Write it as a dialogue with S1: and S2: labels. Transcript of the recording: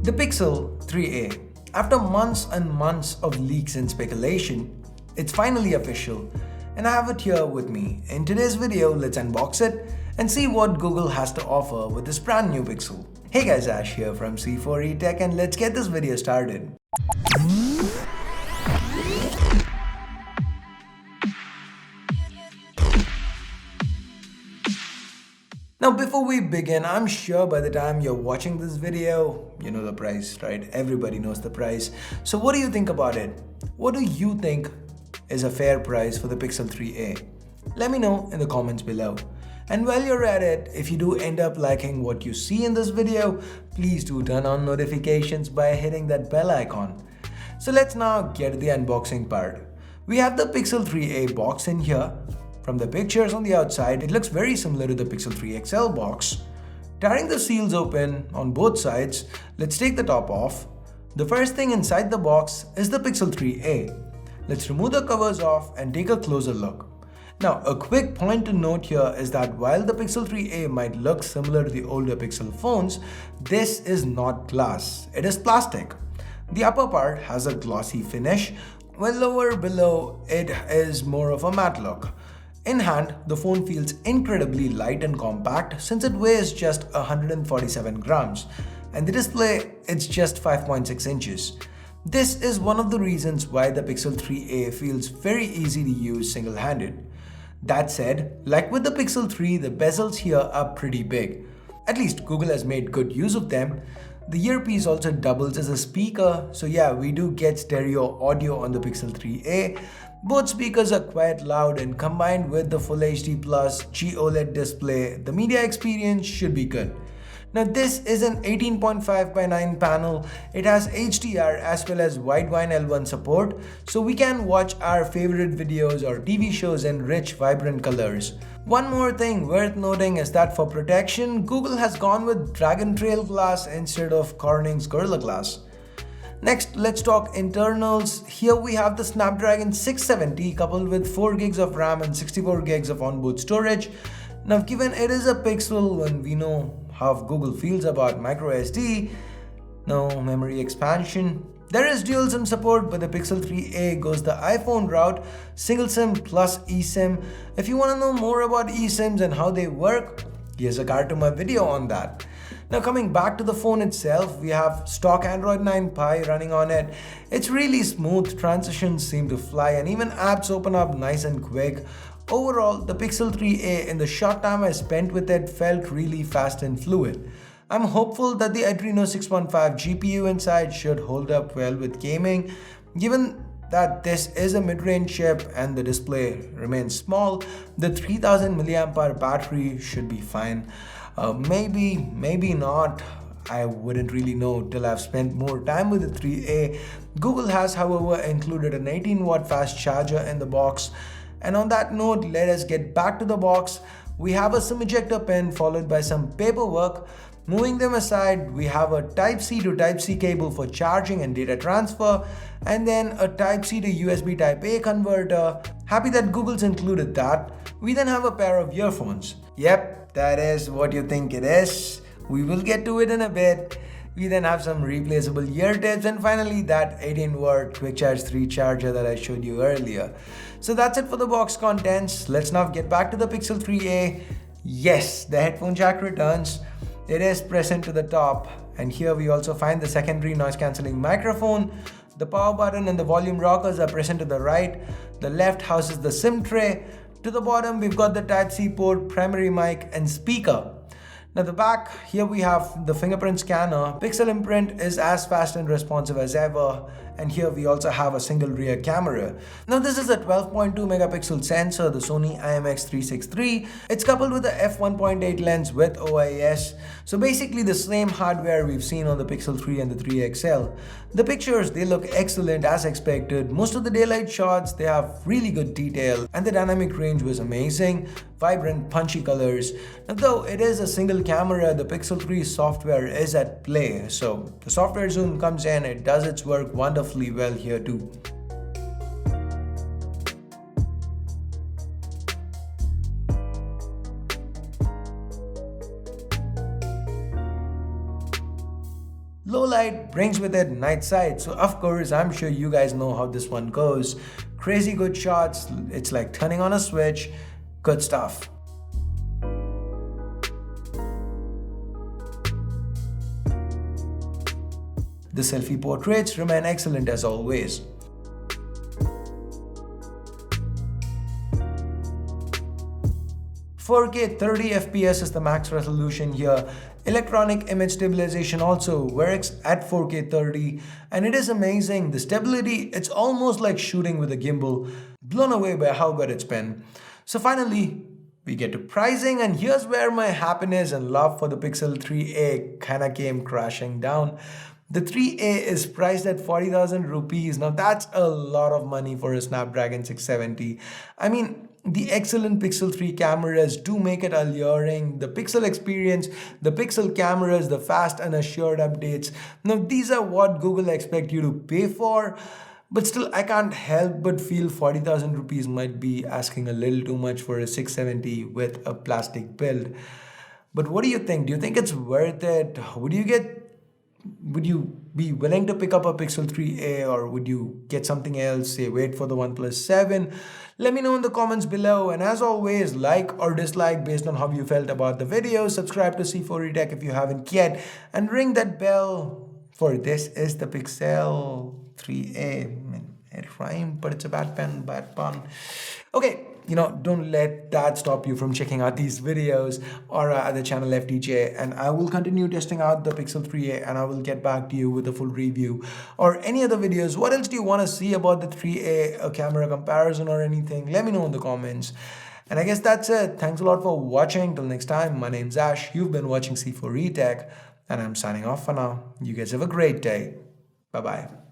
S1: The Pixel 3a. After months and months of leaks and speculation, it's finally official, and I have it here with me. In today's video, let's unbox it and see what Google has to offer with this brand new Pixel. Hey guys, Ash here from C4E Tech, and let's get this video started. Now before we begin, I'm sure by the time you're watching this video, you know the price, right? Everybody knows the price. So what do you think about it? What do you think is a fair price for the Pixel 3a? Let me know in the comments below. And while you're at it, if you do end up liking what you see in this video, please do turn on notifications by hitting that bell icon. So let's now get to the unboxing part. We have the Pixel 3a box in here. From the pictures on the outside, it looks very similar to the Pixel 3 XL box. Tearing the seals open on both sides, let's take the top off. The first thing inside the box is the Pixel 3a. Let's remove the covers off and take a closer look. Now, a quick point to note here is that while the Pixel 3a might look similar to the older Pixel phones, this is not glass, it is plastic. The upper part has a glossy finish, while lower below it is more of a matte look. In hand, the phone feels incredibly light and compact since it weighs just 147 grams, and the display it's just 5.6 inches. This is one of the reasons why the Pixel 3a feels very easy to use single-handed. That said, like with the Pixel 3, the bezels here are pretty big. At least Google has made good use of them. The earpiece also doubles as a speaker, so yeah, we do get stereo audio on the Pixel 3a. Both speakers are quite loud, and combined with the Full HD Plus gOLED display, the media experience should be good. Now this is an 18.5:9 panel. It has HDR as well as wideband L1 support, so we can watch our favorite videos or TV shows in rich, vibrant colors. One more thing worth noting is that for protection, Google has gone with Dragontrail Glass instead of Corning's Gorilla Glass. Next, let's talk internals. Here we have the Snapdragon 670 coupled with 4 gigs of RAM and 64 gigs of onboard storage. Now, given it is a Pixel and we know how Google feels about microSD, no memory expansion. There is dual SIM support, but the Pixel 3a goes the iPhone route, single SIM plus eSIM. If you want to know more about eSIMs and how they work, here's a card to my video on that. Now coming back to the phone itself, we have stock Android 9 Pie running on it. It's really smooth, transitions seem to fly, and even apps open up nice and quick. Overall, the Pixel 3a in the short time I spent with it felt really fast and fluid. I'm hopeful that the Adreno 6.5 GPU inside should hold up well with gaming. Given that this is a mid-range chip and the display remains small, the 3000 mAh battery should be fine. Maybe not. I wouldn't really know till I've spent more time with the 3a. Google has, however, included an 18-watt fast charger in the box. And on that note, let us get back to the box. We have a SIM ejector pin followed by some paperwork. Moving them aside, we have a Type-C to Type-C cable for charging and data transfer, and then a Type-C to USB Type-A converter. Happy that Google's included that. We then have a pair of earphones. Yep, that is what you think it is. We will get to it in a bit. We then have some replaceable ear tips, and finally that 18-watt Quick Charge 3 charger that I showed you earlier. So that's it for the box contents. Let's now get back to the Pixel 3a. Yes, the headphone jack returns. It is present to the top, and here we also find the secondary noise cancelling microphone. The power button and the volume rockers are present to the right. The left houses the SIM tray. To the bottom, we've got the Type-C port, primary mic, and speaker. Now the back, here we have the fingerprint scanner. Pixel imprint is as fast and responsive as ever. And here we also have a single rear camera. Now this is a 12.2 megapixel sensor, the Sony IMX363. It's coupled with a f1.8 lens with OIS. So basically the same hardware we've seen on the Pixel 3 and the 3 XL. The pictures, they look excellent as expected. Most of the daylight shots, they have really good detail, and the dynamic range was amazing. Vibrant, punchy colors. Now though it is a single camera, the Pixel 3 software is at play. So the software zoom comes in, it does its work wonderfully well here too. Low light brings with it night sight, so of course I'm sure you guys know how this one goes. Crazy good shots, it's like turning on a switch, good stuff. The selfie portraits remain excellent as always. "4K 30 FPS is the max resolution here. Electronic image stabilization also works at 4K 30 and it is amazing. The stability, it's almost like shooting with a gimbal. Blown away by how good it's been. So finally, we get to pricing, and here's where my happiness and love for the Pixel 3a kinda came crashing down. The 3a is priced at 40,000 rupees. Now that's a lot of money for a Snapdragon 670. I mean, the excellent Pixel 3 cameras do make it alluring. The Pixel experience, the Pixel cameras, the fast and assured updates. Now these are what Google expect you to pay for. But still, I can't help but feel 40,000 rupees might be asking a little too much for a 670 with a plastic build. But what do you think? Do you think it's worth it? Would you be willing to pick up a Pixel 3a, or would you get something else, say wait for the OnePlus 7? Let me know in the comments below, and as always, like or dislike based on how you felt about the video. Subscribe to C4E Tech if you haven't yet, and ring that bell for this is the Pixel 3a. It rhymed, but it's a bad pun. Okay, don't let that stop you from checking out these videos or the channel FTJ, and I will continue testing out the Pixel 3a and I will get back to you with a full review or any other videos. What else do you want to see about the 3a, a camera comparison or anything? Let me know in the comments. And I guess that's it. Thanks a lot for watching. Till next time, my name's Ash. You've been watching C4E Tech, and I'm signing off for now. You guys have a great day. Bye-bye.